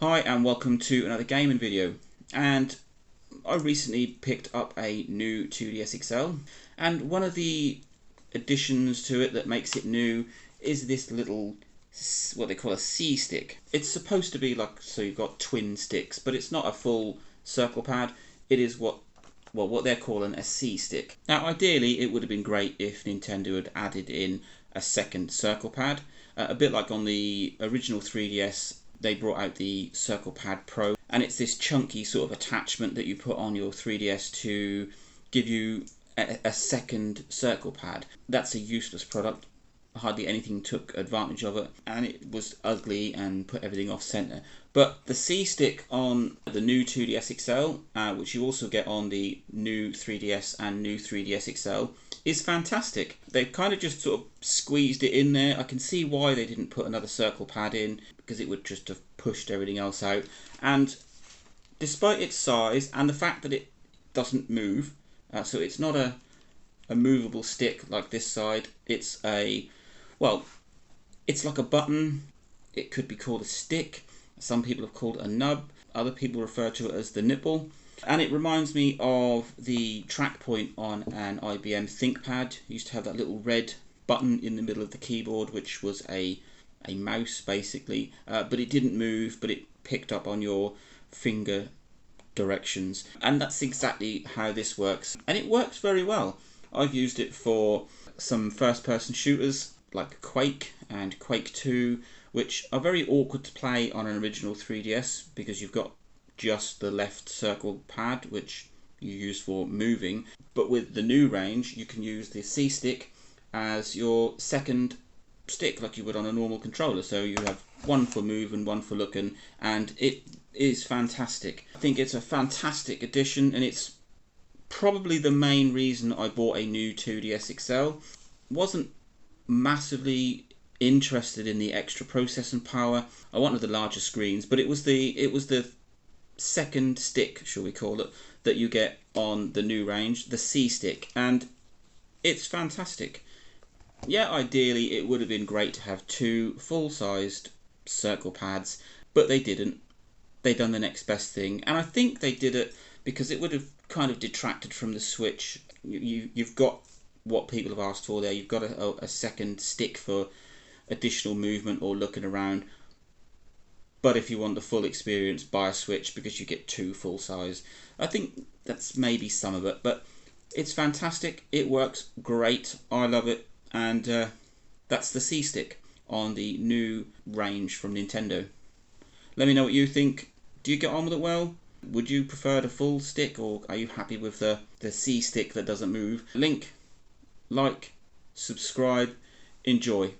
Hi and welcome to another gaming video. And I recently picked up a new 2DS XL, and one of the additions to it that makes it new is this little, what they call a CStick. It's supposed to be like, so you've got twin sticks, but it's not a full circle pad. It is what they're calling a CStick. Now ideally it would have been great if Nintendo had added in a second circle pad, a bit like on the original 3DS. They brought out the Circle Pad Pro, and it's this chunky sort of attachment that you put on your 3DS to give you a second circle pad. That's a useless product. Hardly anything took advantage of it, and it was ugly and put everything off center. But the CStick on the new 2DS XL, which you also get on the new 3DS and new 3DS XL, is fantastic. They've kind of just sort of squeezed it in there. I can see why they didn't put another circle pad in, because it would just have pushed everything else out. And despite its size and the fact that it doesn't move, so it's not a movable stick like this side. It's it's like a button. It could be called a stick. Some people have called it a nub. Other people refer to it as the nipple. And it reminds me of the track point on an IBM ThinkPad. It used to have that little red button in the middle of the keyboard, which was a mouse basically, but it didn't move, but it picked up on your finger directions. And that's exactly how this works. And it works very well. I've used it for some first-person shooters like Quake and Quake 2, which are very awkward to play on an original 3DS because you've got just the left circle pad, which you use for moving. But with the new range, you can use the C-Stick as your second stick like you would on a normal controller. So you have one for move and one for looking, and it is fantastic. I think it's a fantastic addition, and it's probably the main reason I bought a new 2DS XL. Wasn't massively interested in the extra processing power. I wanted the larger screens, but it was the second stick, shall we call it, that you get on the new range, the C-Stick, and it's fantastic. Yeah, ideally it would have been great to have two full-sized circle pads, but they didn't. They done the next best thing, and I think they did it because it would have kind of detracted from the Switch. You've got what people have asked for there. You've got a second stick for additional movement or looking around. But if you want the full experience, buy a Switch because you get two full size. I think that's maybe some of it, but it's fantastic. It works great. I love it. And that's the C-Stick on the new range from Nintendo. Let me know what you think. Do you get on with it well? Would you prefer the full stick, or are you happy with the C-Stick that doesn't move? Link, like, subscribe, enjoy.